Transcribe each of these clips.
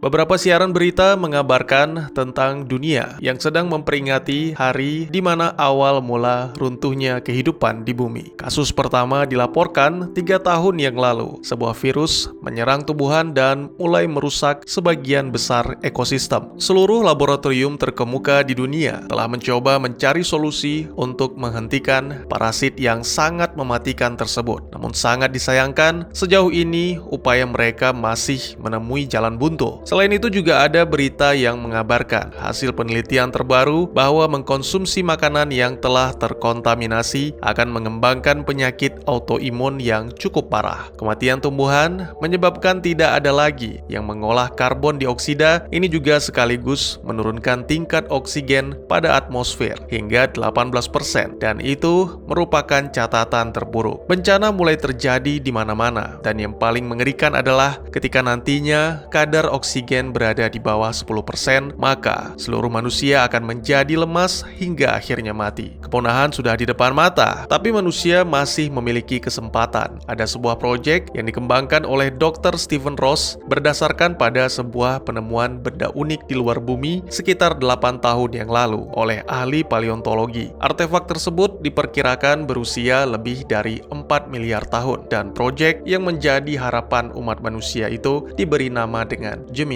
Beberapa siaran berita mengabarkan tentang dunia yang sedang memperingati hari di mana awal mula runtuhnya kehidupan di bumi. Kasus pertama dilaporkan 3 tahun yang lalu. Sebuah virus menyerang tumbuhan dan mulai merusak sebagian besar ekosistem. Seluruh laboratorium terkemuka di dunia telah mencoba mencari solusi untuk menghentikan parasit yang sangat mematikan tersebut. Namun sangat disayangkan, sejauh ini upaya mereka masih menemui jalan buntu. Selain itu juga ada berita yang mengabarkan hasil penelitian terbaru bahwa mengkonsumsi makanan yang telah terkontaminasi akan mengembangkan penyakit autoimun yang cukup parah. Kematian tumbuhan menyebabkan tidak ada lagi yang mengolah karbon dioksida. Ini juga sekaligus menurunkan tingkat oksigen pada atmosfer hingga 18% dan itu merupakan catatan terburuk. Bencana mulai terjadi di mana-mana dan yang paling mengerikan adalah ketika nantinya kadar oksigen berada di bawah 10%, maka seluruh manusia akan menjadi lemas hingga akhirnya mati. Kepunahan sudah di depan mata, tapi manusia masih memiliki kesempatan. Ada sebuah proyek yang dikembangkan oleh Dr. Stephen Ross berdasarkan pada sebuah penemuan benda unik di luar bumi sekitar 8 tahun yang lalu oleh ahli paleontologi. Artefak tersebut diperkirakan berusia lebih dari 4 miliar tahun dan proyek yang menjadi harapan umat manusia itu diberi nama dengan Gemini.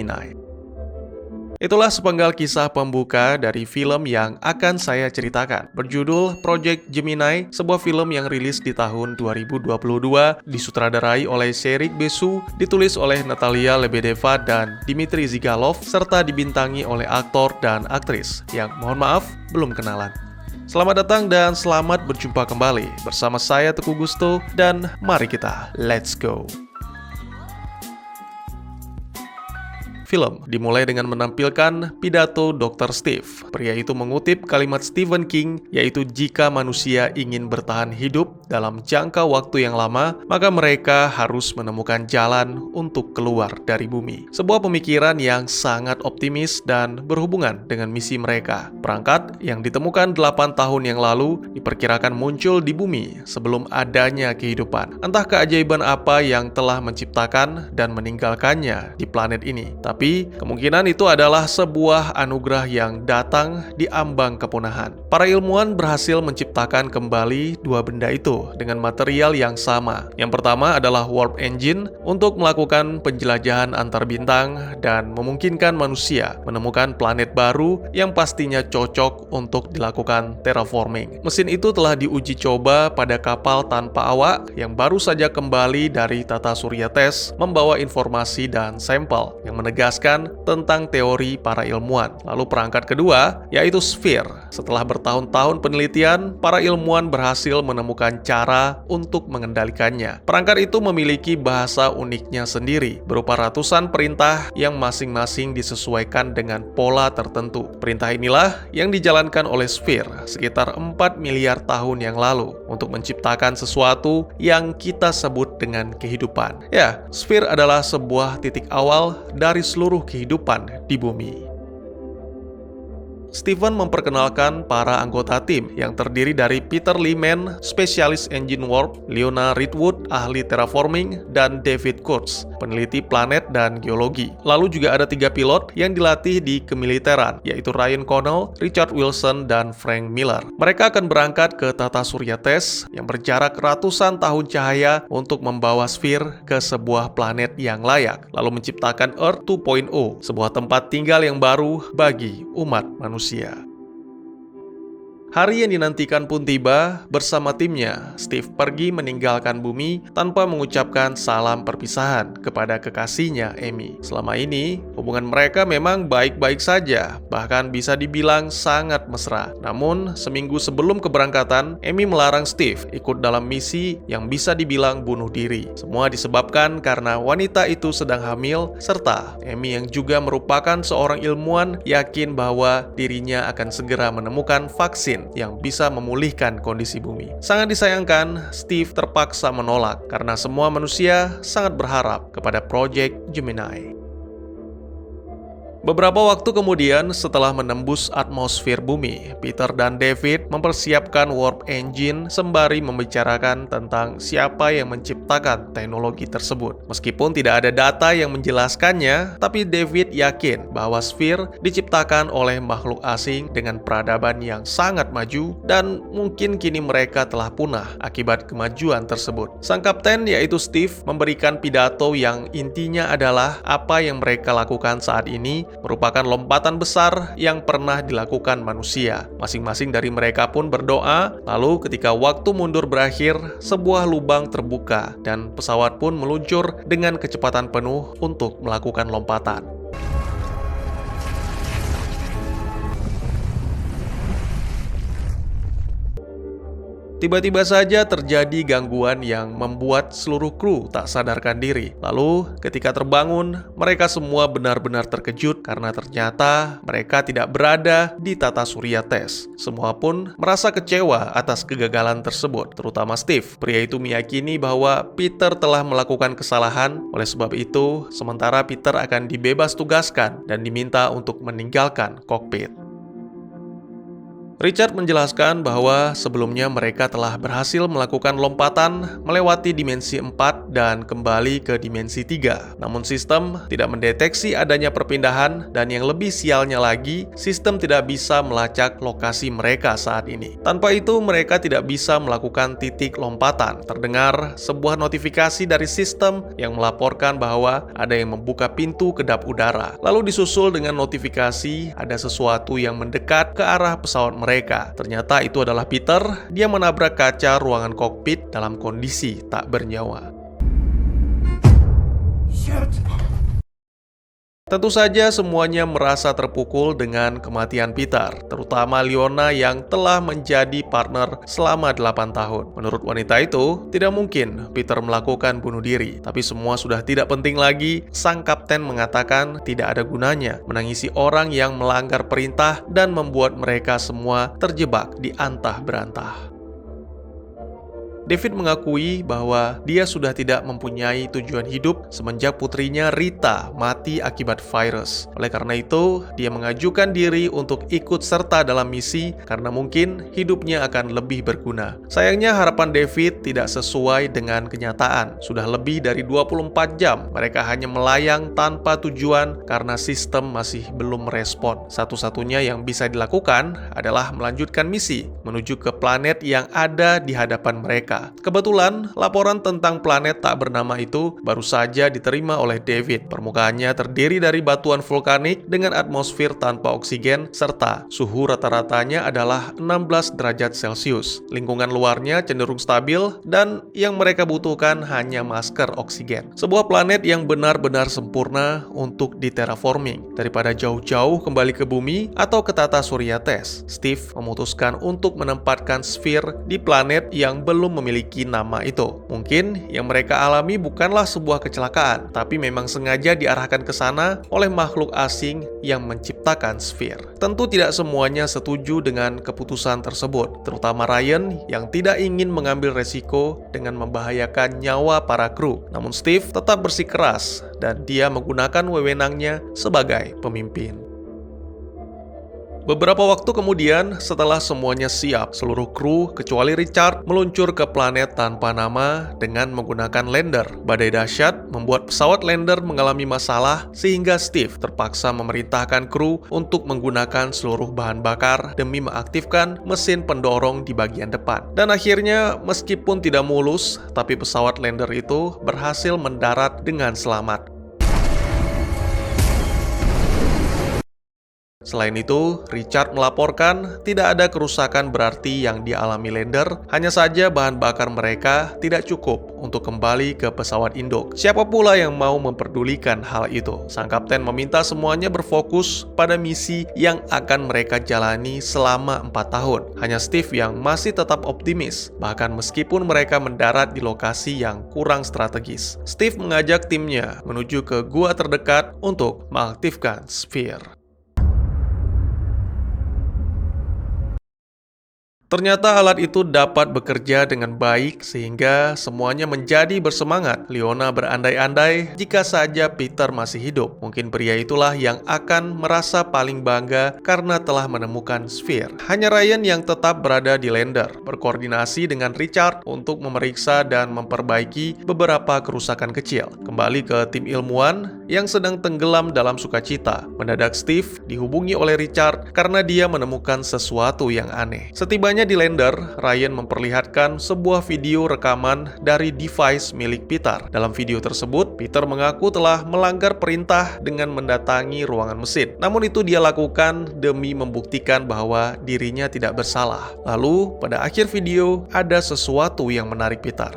Itulah sepenggal kisah pembuka dari film yang akan saya ceritakan. Berjudul Project Gemini, sebuah film yang rilis di tahun 2022, disutradarai oleh Sherik Besu, ditulis oleh Natalia Lebedeva dan Dmitry Zygalov, serta dibintangi oleh aktor dan aktris yang mohon maaf belum kenalan. Selamat datang dan selamat berjumpa kembali bersama saya Teguh Gusto dan mari kita let's go. Film dimulai dengan menampilkan pidato Dr. Steve. Pria itu mengutip kalimat Stephen King, yaitu jika manusia ingin bertahan hidup dalam jangka waktu yang lama, maka mereka harus menemukan jalan untuk keluar dari bumi. Sebuah pemikiran yang sangat optimis dan berhubungan dengan misi mereka. Perangkat yang ditemukan 8 tahun yang lalu diperkirakan muncul di bumi sebelum adanya kehidupan. Entah keajaiban apa yang telah menciptakan dan meninggalkannya di planet ini. Tapi, kemungkinan itu adalah sebuah anugerah yang datang di ambang kepunahan. Para ilmuwan berhasil menciptakan kembali dua benda itu dengan material yang sama. Yang pertama adalah warp engine untuk melakukan penjelajahan antar bintang dan memungkinkan manusia menemukan planet baru yang pastinya cocok untuk dilakukan terraforming. Mesin itu telah diuji coba pada kapal tanpa awak yang baru saja kembali dari tata surya tes membawa informasi dan sampel yang menegaskan tentang teori para ilmuwan. Lalu perangkat kedua, yaitu Sphere. Setelah bertahun-tahun penelitian, para ilmuwan berhasil menemukan cara untuk mengendalikannya. Perangkat itu memiliki bahasa uniknya sendiri, berupa ratusan perintah yang masing-masing disesuaikan dengan pola tertentu. Perintah inilah yang dijalankan oleh Sphere sekitar 4 miliar tahun yang lalu untuk menciptakan sesuatu yang kita sebut dengan kehidupan. Ya, Sphere adalah sebuah titik awal dari seluruh kehidupan di bumi. Stephen memperkenalkan para anggota tim yang terdiri dari Peter Lyman, spesialis engine warp, Leona Ridwood, ahli terraforming, dan David Kurtz, peneliti planet dan geologi. Lalu juga ada 3 pilot yang dilatih di kemiliteran, yaitu Ryan Connell, Richard Wilson, dan Frank Miller. Mereka akan berangkat ke tata surya tes yang berjarak ratusan tahun cahaya untuk membawa Sphere ke sebuah planet yang layak, lalu menciptakan Earth 2.0, sebuah tempat tinggal yang baru bagi umat manusia. Hari yang dinantikan pun tiba. Bersama timnya, Steve pergi meninggalkan bumi tanpa mengucapkan salam perpisahan kepada kekasihnya, Amy. Selama ini, hubungan mereka memang baik-baik saja, bahkan bisa dibilang sangat mesra. Namun, seminggu sebelum keberangkatan, Amy melarang Steve ikut dalam misi yang bisa dibilang bunuh diri. Semua disebabkan karena wanita itu sedang hamil, serta Amy yang juga merupakan seorang ilmuwan yakin bahwa dirinya akan segera menemukan vaksin yang bisa memulihkan kondisi bumi. Sangat disayangkan, Steve terpaksa menolak karena semua manusia sangat berharap kepada Project Gemini. Beberapa waktu kemudian, setelah menembus atmosfer bumi, Peter dan David mempersiapkan warp engine sembari membicarakan tentang siapa yang menciptakan teknologi tersebut. Meskipun tidak ada data yang menjelaskannya, tapi David yakin bahwa Sphere diciptakan oleh makhluk asing dengan peradaban yang sangat maju dan mungkin kini mereka telah punah akibat kemajuan tersebut. Sang kapten, yaitu Steve, memberikan pidato yang intinya adalah apa yang mereka lakukan saat ini merupakan lompatan besar yang pernah dilakukan manusia. Masing-masing dari mereka pun berdoa, lalu ketika waktu mundur berakhir, sebuah lubang terbuka dan pesawat pun meluncur dengan kecepatan penuh untuk melakukan lompatan. Tiba-tiba saja terjadi gangguan yang membuat seluruh kru tak sadarkan diri. Lalu, ketika terbangun, mereka semua benar-benar terkejut karena ternyata mereka tidak berada di tata surya tes. Semua pun merasa kecewa atas kegagalan tersebut, terutama Steve. Pria itu meyakini bahwa Peter telah melakukan kesalahan, oleh sebab itu, sementara Peter akan dibebas tugaskan dan diminta untuk meninggalkan kokpit. Richard menjelaskan bahwa sebelumnya mereka telah berhasil melakukan lompatan melewati dimensi 4 dan kembali ke dimensi 3. Namun sistem tidak mendeteksi adanya perpindahan dan yang lebih sialnya lagi, sistem tidak bisa melacak lokasi mereka saat ini. Tanpa itu, mereka tidak bisa melakukan titik lompatan. Terdengar sebuah notifikasi dari sistem yang melaporkan bahwa ada yang membuka pintu kedap udara. Lalu disusul dengan notifikasi ada sesuatu yang mendekat ke arah pesawat mereka. Ternyata itu adalah Peter. Dia menabrak kaca ruangan kokpit dalam kondisi tak bernyawa. Tentu saja semuanya merasa terpukul dengan kematian Peter, terutama Leona yang telah menjadi partner selama 8 tahun. Menurut wanita itu, tidak mungkin Peter melakukan bunuh diri, tapi semua sudah tidak penting lagi. Sang kapten mengatakan tidak ada gunanya menangisi orang yang melanggar perintah dan membuat mereka semua terjebak di antah berantah. David mengakui bahwa dia sudah tidak mempunyai tujuan hidup semenjak putrinya Rita mati akibat virus. Oleh karena itu, dia mengajukan diri untuk ikut serta dalam misi karena mungkin hidupnya akan lebih berguna. Sayangnya harapan David tidak sesuai dengan kenyataan. Sudah lebih dari 24 jam mereka hanya melayang tanpa tujuan karena sistem masih belum merespon. Satu-satunya yang bisa dilakukan adalah melanjutkan misi menuju ke planet yang ada di hadapan mereka. Kebetulan, laporan tentang planet tak bernama itu baru saja diterima oleh David. Permukaannya terdiri dari batuan vulkanik dengan atmosfer tanpa oksigen serta suhu rata-ratanya adalah 16 derajat Celcius. Lingkungan luarnya cenderung stabil dan yang mereka butuhkan hanya masker oksigen. Sebuah planet yang benar-benar sempurna untuk diterraforming. Daripada jauh-jauh kembali ke bumi atau ke tata surya tes, Steve memutuskan untuk menempatkan Sphere di planet yang belum memiliki nama itu. Mungkin yang mereka alami bukanlah sebuah kecelakaan, tapi memang sengaja diarahkan ke sana oleh makhluk asing yang menciptakan Sphere. Tentu tidak semuanya setuju dengan keputusan tersebut, terutama Ryan yang tidak ingin mengambil resiko dengan membahayakan nyawa para kru. Namun Steve tetap bersikeras dan dia menggunakan wewenangnya sebagai pemimpin. Beberapa waktu kemudian, setelah semuanya siap, seluruh kru kecuali Richard meluncur ke planet tanpa nama dengan menggunakan lander. Badai dahsyat membuat pesawat lander mengalami masalah sehingga Steve terpaksa memerintahkan kru untuk menggunakan seluruh bahan bakar demi mengaktifkan mesin pendorong di bagian depan. Dan akhirnya, meskipun tidak mulus, tapi pesawat lander itu berhasil mendarat dengan selamat. Selain itu, Richard melaporkan tidak ada kerusakan berarti yang dialami lander, hanya saja bahan bakar mereka tidak cukup untuk kembali ke pesawat induk. Siapa pula yang mau memperdulikan hal itu? Sang kapten meminta semuanya berfokus pada misi yang akan mereka jalani selama 4 tahun. Hanya Steve yang masih tetap optimis, bahkan meskipun mereka mendarat di lokasi yang kurang strategis. Steve mengajak timnya menuju ke gua terdekat untuk mengaktifkan Sphere. Ternyata alat itu dapat bekerja dengan baik sehingga semuanya menjadi bersemangat. Leona berandai-andai jika saja Peter masih hidup. Mungkin pria itulah yang akan merasa paling bangga karena telah menemukan Sphere. Hanya Ryan yang tetap berada di Lander, berkoordinasi dengan Richard untuk memeriksa dan memperbaiki beberapa kerusakan kecil. Kembali ke tim ilmuwan yang sedang tenggelam dalam sukacita. Mendadak Steve dihubungi oleh Richard karena dia menemukan sesuatu yang aneh. Setibanya di Lander, Ryan memperlihatkan sebuah video rekaman dari device milik Peter. Dalam video tersebut, Peter mengaku telah melanggar perintah dengan mendatangi ruangan mesin. Namun itu dia lakukan demi membuktikan bahwa dirinya tidak bersalah. Lalu, pada akhir video, ada sesuatu yang menarik Peter.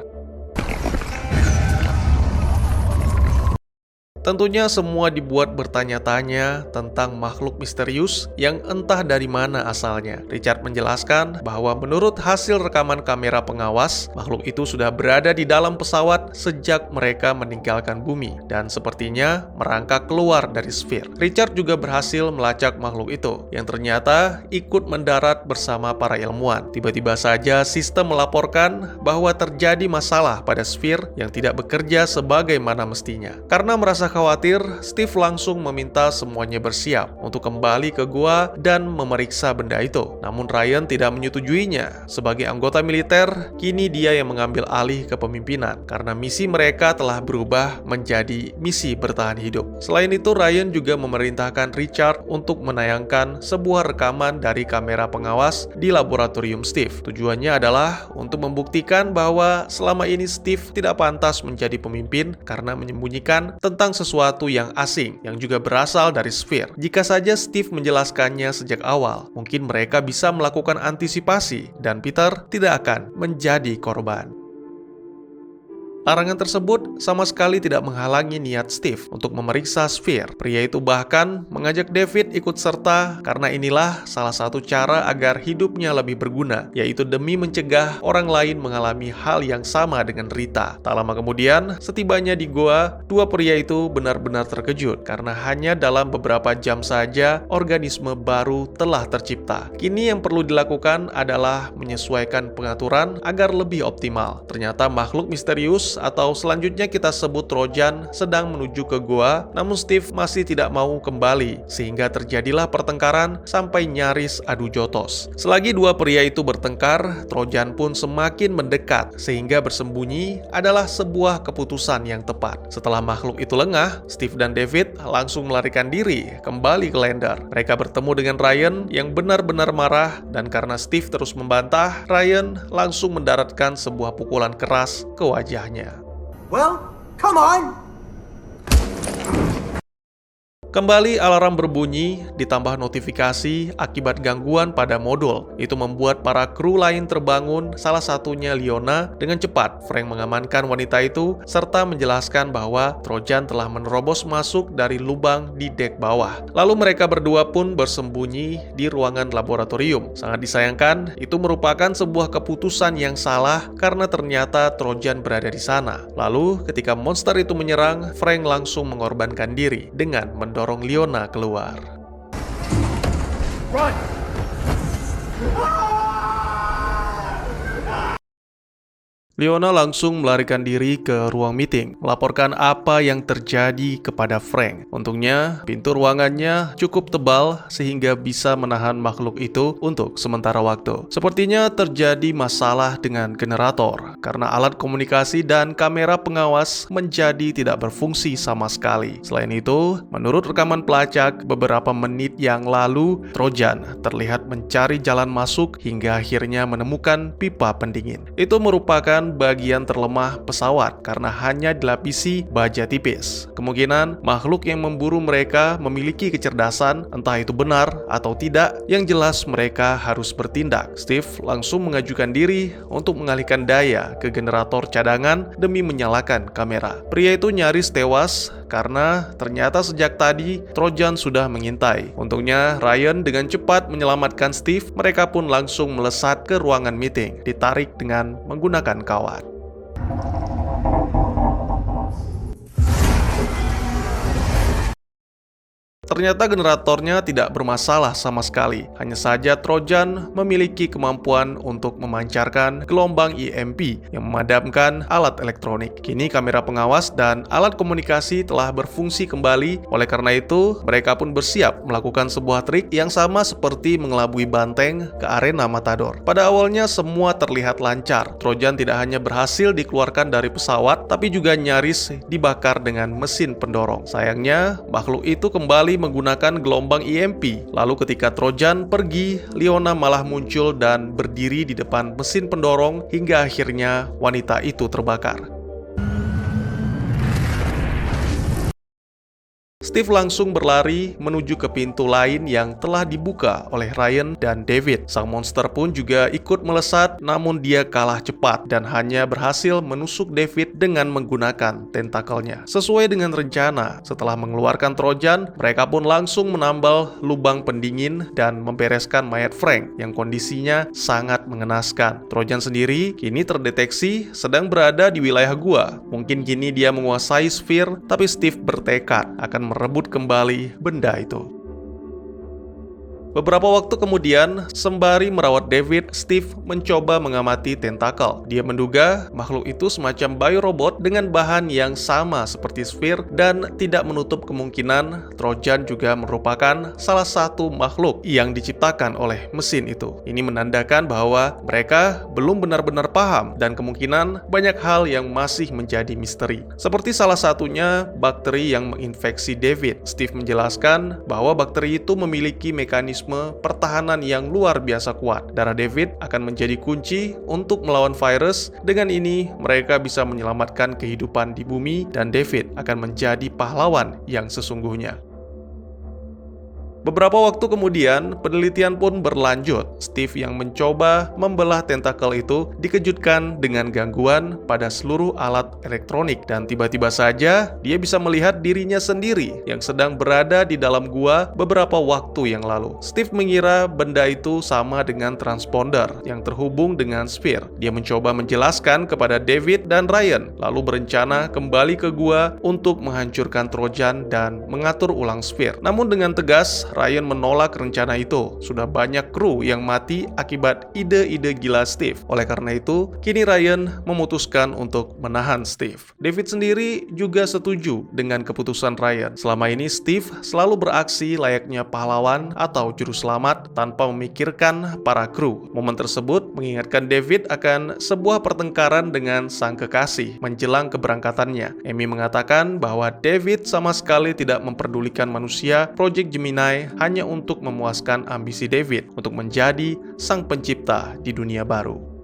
Tentunya semua dibuat bertanya-tanya tentang makhluk misterius yang entah dari mana asalnya. Richard menjelaskan bahwa menurut hasil rekaman kamera pengawas, makhluk itu sudah berada di dalam pesawat sejak mereka meninggalkan bumi dan sepertinya merangkak keluar dari Sphere. Richard juga berhasil melacak makhluk itu yang ternyata ikut mendarat bersama para ilmuwan. Tiba-tiba saja sistem melaporkan bahwa terjadi masalah pada Sphere yang tidak bekerja sebagaimana mestinya. Karena merasa khawatir, Steve langsung meminta semuanya bersiap untuk kembali ke gua dan memeriksa benda itu. Namun Ryan tidak menyetujuinya. Sebagai anggota militer, kini dia yang mengambil alih kepemimpinan karena misi mereka telah berubah menjadi misi bertahan hidup. Selain itu, Ryan juga memerintahkan Richard untuk menayangkan sebuah rekaman dari kamera pengawas di laboratorium Steve. Tujuannya adalah untuk membuktikan bahwa selama ini Steve tidak pantas menjadi pemimpin karena menyembunyikan tentang sesuatu yang asing yang juga berasal dari Sphere. Jika saja Steve menjelaskannya sejak awal, mungkin mereka bisa melakukan antisipasi dan Peter tidak akan menjadi korban. Larangan tersebut sama sekali tidak menghalangi niat Steve untuk memeriksa Sphere. Pria itu bahkan mengajak David ikut serta karena inilah salah satu cara agar hidupnya lebih berguna, yaitu demi mencegah orang lain mengalami hal yang sama dengan Rita. Tak lama kemudian, setibanya di goa, dua pria itu benar-benar terkejut karena hanya dalam beberapa jam saja organisme baru telah tercipta. Kini yang perlu dilakukan adalah menyesuaikan pengaturan agar lebih optimal. Ternyata makhluk misterius atau selanjutnya kita sebut Trojan sedang menuju ke goa, namun Steve masih tidak mau kembali sehingga terjadilah pertengkaran sampai nyaris adu jotos. Selagi dua pria itu bertengkar, Trojan pun semakin mendekat sehingga bersembunyi adalah sebuah keputusan yang tepat. Setelah makhluk itu lengah, Steve dan David langsung melarikan diri kembali ke Lander. Mereka bertemu dengan Ryan yang benar-benar marah dan karena Steve terus membantah, Ryan langsung mendaratkan sebuah pukulan keras ke wajahnya. Well, come on! Kembali alarm berbunyi, ditambah notifikasi akibat gangguan pada modul. Itu membuat para kru lain terbangun, salah satunya Leona. Dengan cepat, Frank mengamankan wanita itu, serta menjelaskan bahwa Trojan telah menerobos masuk dari lubang di dek bawah. Lalu mereka berdua pun bersembunyi di ruangan laboratorium. Sangat disayangkan, itu merupakan sebuah keputusan yang salah karena ternyata Trojan berada di sana. Lalu, ketika monster itu menyerang, Frank langsung mengorbankan diri dengan mendorong Leona keluar. Run! Leona langsung melarikan diri ke ruang meeting, melaporkan apa yang terjadi kepada Frank. Untungnya, pintu ruangannya cukup tebal sehingga bisa menahan makhluk itu untuk sementara waktu. Sepertinya terjadi masalah dengan generator, karena alat komunikasi dan kamera pengawas menjadi tidak berfungsi sama sekali. Selain itu, menurut rekaman pelacak, beberapa menit yang lalu, Trojan terlihat mencari jalan masuk hingga akhirnya menemukan pipa pendingin. Itu merupakan bagian terlemah pesawat karena hanya dilapisi baja tipis. Kemungkinan makhluk yang memburu mereka memiliki kecerdasan, entah itu benar atau tidak, yang jelas mereka harus bertindak. Steve langsung mengajukan diri untuk mengalihkan daya ke generator cadangan demi menyalakan kamera. Pria itu nyaris tewas karena ternyata sejak tadi Trojan sudah mengintai. Untungnya Ryan dengan cepat menyelamatkan Steve. Mereka pun langsung melesat ke ruangan meeting, ditarik dengan menggunakan kawat. Ternyata generatornya tidak bermasalah sama sekali. Hanya saja Trojan memiliki kemampuan untuk memancarkan gelombang EMP yang memadamkan alat elektronik. Kini kamera pengawas dan alat komunikasi telah berfungsi kembali. Oleh karena itu, mereka pun bersiap melakukan sebuah trik yang sama seperti mengelabui banteng ke arena Matador. Pada awalnya semua terlihat lancar. Trojan tidak hanya berhasil dikeluarkan dari pesawat, tapi juga nyaris dibakar dengan mesin pendorong. Sayangnya, makhluk itu kembali menggunakan gelombang EMP. Lalu ketika Trojan pergi, Leona malah muncul dan berdiri di depan mesin pendorong hingga akhirnya wanita itu terbakar. Steve langsung berlari menuju ke pintu lain yang telah dibuka oleh Ryan dan David. Sang monster pun juga ikut melesat, namun dia kalah cepat dan hanya berhasil menusuk David dengan menggunakan tentakelnya. Sesuai dengan rencana, setelah mengeluarkan Trojan, mereka pun langsung menambal lubang pendingin dan membereskan mayat Frank yang kondisinya sangat mengenaskan. Trojan sendiri kini terdeteksi sedang berada di wilayah gua. Mungkin kini dia menguasai Sphere, tapi Steve bertekad akan merebut kembali benda itu. Beberapa waktu kemudian, sembari merawat David, Steve mencoba mengamati tentakel. Dia menduga makhluk itu semacam biorobot dengan bahan yang sama seperti Sphere dan tidak menutup kemungkinan Trojan juga merupakan salah satu makhluk yang diciptakan oleh mesin itu. Ini menandakan bahwa mereka belum benar-benar paham dan kemungkinan banyak hal yang masih menjadi misteri. Seperti salah satunya bakteri yang menginfeksi David. Steve menjelaskan bahwa bakteri itu memiliki mekanisme pertahanan yang luar biasa kuat. Darah David akan menjadi kunci untuk melawan virus. Dengan ini, mereka bisa menyelamatkan kehidupan di bumi dan David akan menjadi pahlawan yang sesungguhnya. Beberapa waktu kemudian, penelitian pun berlanjut. Steve yang mencoba membelah tentakel itu dikejutkan dengan gangguan pada seluruh alat elektronik dan tiba-tiba saja dia bisa melihat dirinya sendiri yang sedang berada di dalam gua beberapa waktu yang lalu. Steve mengira benda itu sama dengan transponder yang terhubung dengan Sphere. Dia mencoba menjelaskan kepada David dan Ryan, lalu berencana kembali ke gua untuk menghancurkan Trojan dan mengatur ulang Sphere. Namun dengan tegas, Ryan menolak rencana itu. Sudah banyak kru yang mati akibat ide-ide gila Steve. Oleh karena itu, kini Ryan memutuskan untuk menahan Steve. David sendiri juga setuju dengan keputusan Ryan. Selama ini Steve selalu beraksi layaknya pahlawan atau juru selamat tanpa memikirkan para kru. Momen tersebut mengingatkan David akan sebuah pertengkaran dengan sang kekasih menjelang keberangkatannya. Amy mengatakan bahwa David sama sekali tidak memperdulikan manusia. Project Gemini hanya untuk memuaskan ambisi David untuk menjadi sang pencipta di dunia baru.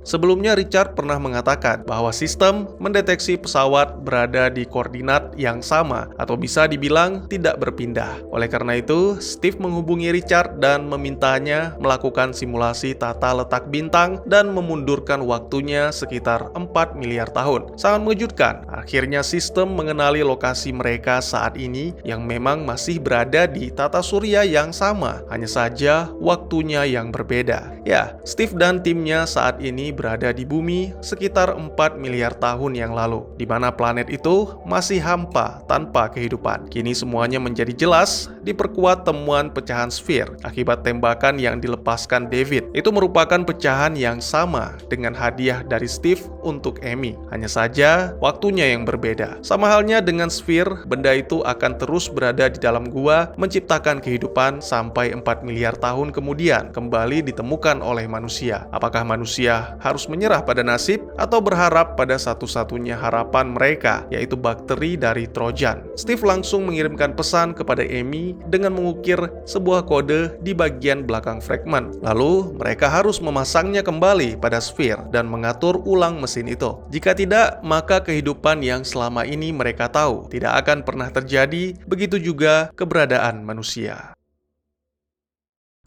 Sebelumnya Richard pernah mengatakan bahwa sistem mendeteksi pesawat berada di koordinat yang sama atau bisa dibilang tidak berpindah. Oleh karena itu, Steve menghubungi Richard dan memintanya melakukan simulasi tata letak bintang dan memundurkan waktunya sekitar 4 miliar tahun. Sangat mengejutkan, akhirnya sistem mengenali lokasi mereka saat ini yang memang masih berada di tata surya yang sama, hanya saja waktunya yang berbeda. Ya, Steve dan timnya saat ini berada di bumi sekitar 4 miliar tahun yang lalu, di mana planet itu masih hampa tanpa kehidupan. Kini semuanya menjadi jelas, diperkuat temuan pecahan Sphere akibat tembakan yang dilepaskan David. Itu merupakan pecahan yang sama dengan hadiah dari Steve untuk Amy. Hanya saja, waktunya yang berbeda. Sama halnya dengan Sphere, benda itu akan terus berada di dalam gua, menciptakan kehidupan sampai 4 miliar tahun kemudian, kembali ditemukan oleh manusia. Apakah manusia harus menyerah pada nasib atau berharap pada satu-satunya harapan mereka, yaitu bakteri dari Trojan? Steve langsung mengirimkan pesan kepada Amy dengan mengukir sebuah kode di bagian belakang fragment. Lalu mereka harus memasangnya kembali pada Sphere dan mengatur ulang mesin itu. Jika tidak, maka kehidupan yang selama ini mereka tahu tidak akan pernah terjadi, begitu juga keberadaan manusia.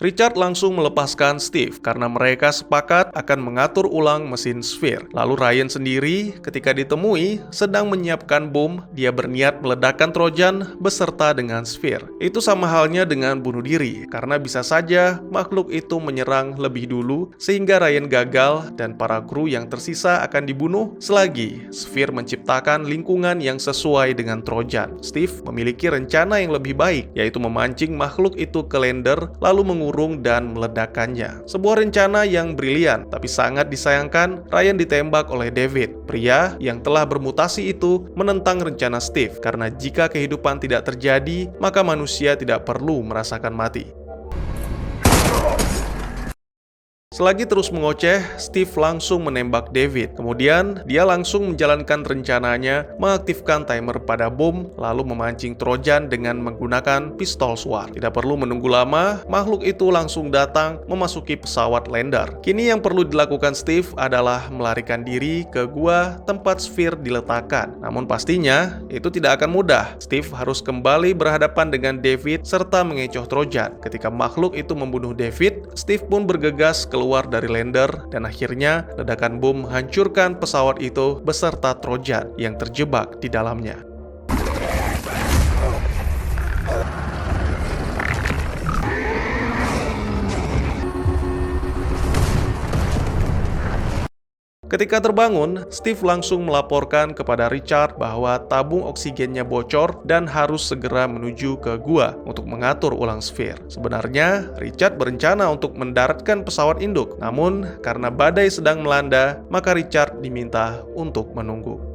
Richard langsung melepaskan Steve karena mereka sepakat akan mengatur ulang mesin Sphere. Lalu Ryan sendiri ketika ditemui sedang menyiapkan bom, dia berniat meledakkan Trojan beserta dengan Sphere. Itu sama halnya dengan bunuh diri, karena bisa saja makhluk itu menyerang lebih dulu sehingga Ryan gagal dan para kru yang tersisa akan dibunuh selagi Sphere menciptakan lingkungan yang sesuai dengan Trojan. Steve memiliki rencana yang lebih baik, yaitu memancing makhluk itu ke lander lalu mengurung dan meledakkannya. Sebuah rencana yang brilian, tapi sangat disayangkan Ryan ditembak oleh David. Pria yang telah bermutasi itu menentang rencana Steve karena jika kehidupan tidak terjadi, maka manusia tidak perlu merasakan mati. Selagi terus mengoceh, Steve langsung menembak David. Kemudian, dia langsung menjalankan rencananya, mengaktifkan timer pada bom, lalu memancing Trojan dengan menggunakan pistol SWAT. Tidak perlu menunggu lama, makhluk itu langsung datang memasuki pesawat lander. Kini yang perlu dilakukan Steve adalah melarikan diri ke gua tempat Sphere diletakkan. Namun pastinya, itu tidak akan mudah. Steve harus kembali berhadapan dengan David serta mengecoh Trojan. Ketika makhluk itu membunuh David, Steve pun bergegas keluar dari lander dan akhirnya ledakan bom menghancurkan pesawat itu beserta Trojan yang terjebak di dalamnya. Ketika terbangun, Steve langsung melaporkan kepada Richard bahwa tabung oksigennya bocor dan harus segera menuju ke gua untuk mengatur ulang Sphere. Sebenarnya, Richard berencana untuk mendaratkan pesawat induk, namun karena badai sedang melanda, maka Richard diminta untuk menunggu.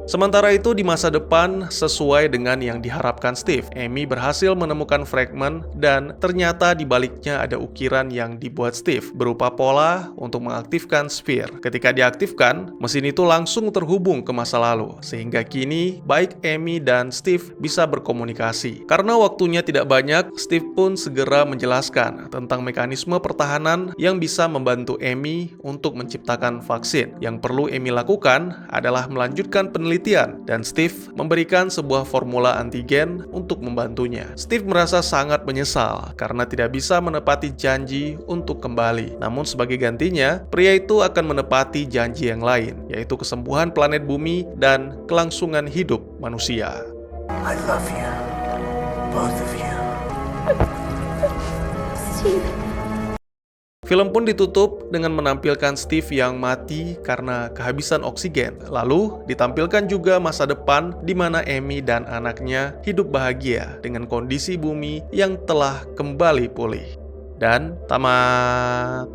Sementara itu di masa depan, sesuai dengan yang diharapkan Steve, Amy berhasil menemukan fragmen dan ternyata di baliknya ada ukiran yang dibuat Steve berupa pola untuk mengaktifkan Sphere. Ketika diaktifkan, mesin itu langsung terhubung ke masa lalu, sehingga kini baik Amy dan Steve bisa berkomunikasi. Karena waktunya tidak banyak, Steve pun segera menjelaskan tentang mekanisme pertahanan yang bisa membantu Amy untuk menciptakan vaksin. Yang perlu Amy lakukan adalah melanjutkan penelitian dan Steve memberikan sebuah formula antigen untuk membantunya. Steve merasa sangat menyesal karena tidak bisa menepati janji untuk kembali. Namun sebagai gantinya, pria itu akan menepati janji yang lain, yaitu kesembuhan planet bumi dan kelangsungan hidup manusia. I love you. Both of you. Steve. Film pun ditutup dengan menampilkan Steve yang mati karena kehabisan oksigen. Lalu ditampilkan juga masa depan di mana Amy dan anaknya hidup bahagia dengan kondisi bumi yang telah kembali pulih. Dan tamat.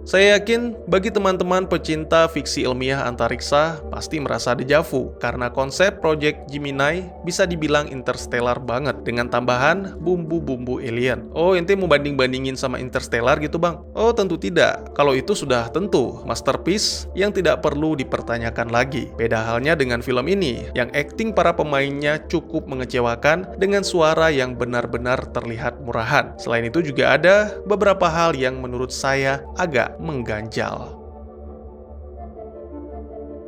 Saya yakin bagi teman-teman pecinta fiksi ilmiah antariksa pasti merasa dejavu karena konsep Project Gemini bisa dibilang interstellar banget dengan tambahan bumbu-bumbu alien. Oh, ente mau banding-bandingin sama Interstellar gitu bang? Oh, tentu tidak. Kalau itu sudah tentu masterpiece yang tidak perlu dipertanyakan lagi. Beda halnya dengan film ini yang akting para pemainnya cukup mengecewakan dengan suara yang benar-benar terlihat murahan. Selain itu juga ada beberapa hal yang menurut saya agak mengganjal.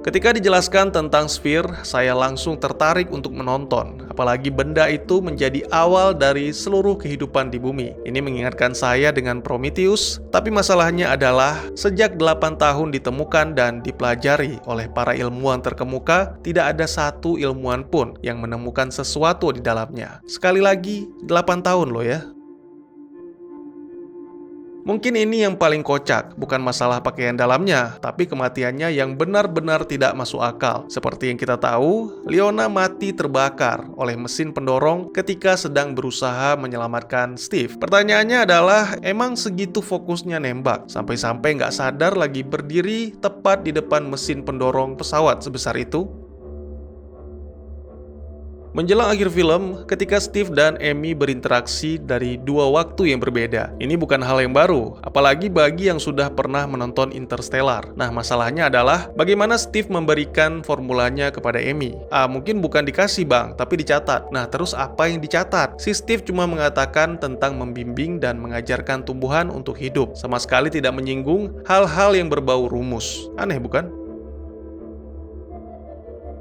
Ketika dijelaskan tentang Sphere, saya langsung tertarik untuk menonton. Apalagi benda itu menjadi awal dari seluruh kehidupan di bumi. Ini mengingatkan saya dengan Prometheus, tapi masalahnya adalah sejak 8 tahun ditemukan dan dipelajari oleh para ilmuwan terkemuka, tidak ada satu ilmuwan pun yang menemukan sesuatu di dalamnya. Sekali lagi, 8 tahun loh ya. Mungkin ini yang paling kocak, bukan masalah pakaian dalamnya, tapi kematiannya yang benar-benar tidak masuk akal. Seperti yang kita tahu, Leona mati terbakar oleh mesin pendorong ketika sedang berusaha menyelamatkan Steve. Pertanyaannya adalah, emang segitu fokusnya nembak, sampai-sampai nggak sadar lagi berdiri tepat di depan mesin pendorong pesawat sebesar itu? Menjelang akhir film, ketika Steve dan Amy berinteraksi dari dua waktu yang berbeda. Ini bukan hal yang baru, apalagi bagi yang sudah pernah menonton Interstellar. Nah, masalahnya adalah bagaimana Steve memberikan formulanya kepada Amy. Mungkin bukan dikasih bang, tapi dicatat. Nah, terus apa yang dicatat? Si Steve cuma mengatakan tentang membimbing dan mengajarkan tumbuhan untuk hidup. Sama sekali tidak menyinggung hal-hal yang berbau rumus. Aneh bukan?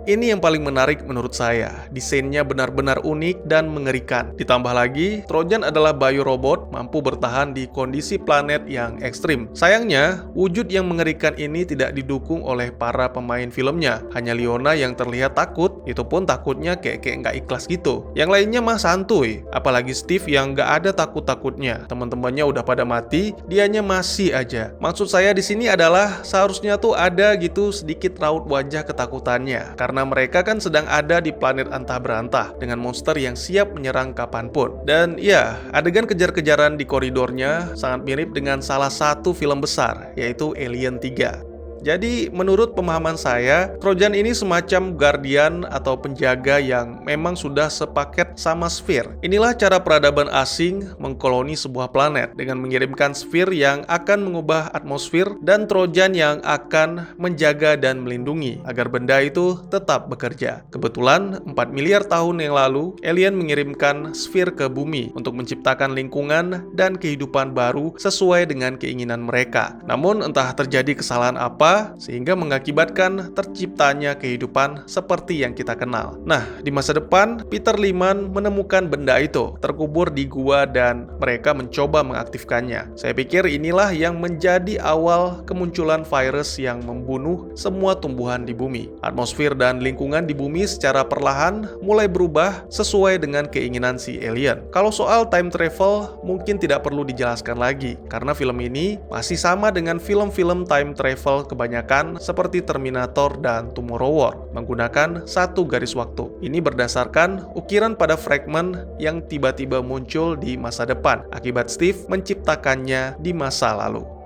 Ini yang paling menarik menurut saya. Desainnya benar-benar unik dan mengerikan. Ditambah lagi, Trojan adalah biorobot mampu bertahan di kondisi planet yang ekstrim. Sayangnya, wujud yang mengerikan ini tidak didukung oleh para pemain filmnya. Hanya Leona yang terlihat takut, itu pun takutnya kayak nggak ikhlas gitu. Yang lainnya mah santuy, apalagi Steve yang nggak ada takut-takutnya. Teman-temannya udah pada mati, dianya masih aja. Maksud saya di sini adalah seharusnya tuh ada gitu sedikit raut wajah ketakutannya. Karena mereka kan sedang ada di planet antah berantah dengan monster yang siap menyerang kapanpun. Dan ya, adegan kejar-kejaran di koridornya sangat mirip dengan salah satu film besar, yaitu Alien 3. Jadi, menurut pemahaman saya, Trojan ini semacam guardian atau penjaga yang memang sudah sepaket sama Sphere. Inilah cara peradaban asing mengkoloni sebuah planet dengan mengirimkan Sphere yang akan mengubah atmosfer dan Trojan yang akan menjaga dan melindungi agar benda itu tetap bekerja. Kebetulan, 4 miliar tahun yang lalu, alien mengirimkan Sphere ke bumi untuk menciptakan lingkungan dan kehidupan baru sesuai dengan keinginan mereka. Namun, entah terjadi kesalahan apa, sehingga mengakibatkan terciptanya kehidupan seperti yang kita kenal. Nah, di masa depan, Peter Liman menemukan benda itu terkubur di gua dan mereka mencoba mengaktifkannya. Saya pikir inilah yang menjadi awal kemunculan virus yang membunuh semua tumbuhan di bumi. Atmosfer dan lingkungan di bumi secara perlahan mulai berubah sesuai dengan keinginan si alien. Kalau soal time travel, mungkin tidak perlu dijelaskan lagi, karena film ini masih sama dengan film-film time travel kebanyakan seperti Terminator dan Tomorrow War, menggunakan satu garis waktu. Ini berdasarkan ukiran pada fragmen yang tiba-tiba muncul di masa depan akibat Steve menciptakannya di masa lalu.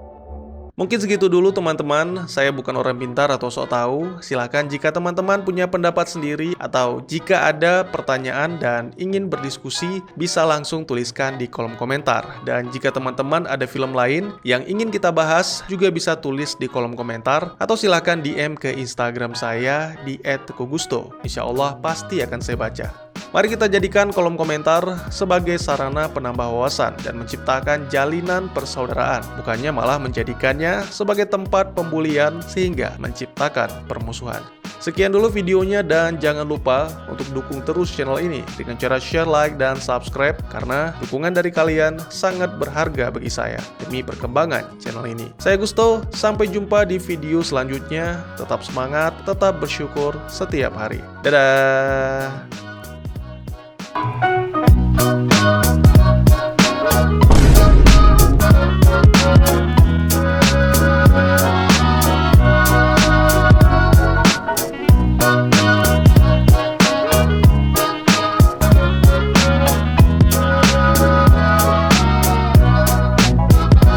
Mungkin segitu dulu teman-teman, saya bukan orang pintar atau sok tahu. Silahkan jika teman-teman punya pendapat sendiri atau jika ada pertanyaan dan ingin berdiskusi, bisa langsung tuliskan di kolom komentar. Dan jika teman-teman ada film lain yang ingin kita bahas, juga bisa tulis di kolom komentar atau silahkan DM ke Instagram saya di @tegugusto. Insya Allah pasti akan saya baca. Mari kita jadikan kolom komentar sebagai sarana penambah wawasan dan menciptakan jalinan persaudaraan, bukannya malah menjadikannya sebagai tempat pembulian sehingga menciptakan permusuhan. Sekian dulu videonya dan jangan lupa untuk dukung terus channel ini dengan cara share, like, dan subscribe karena dukungan dari kalian sangat berharga bagi saya demi perkembangan channel ini. Saya Gusto, sampai jumpa di video selanjutnya. Tetap semangat, tetap bersyukur setiap hari. Dadah!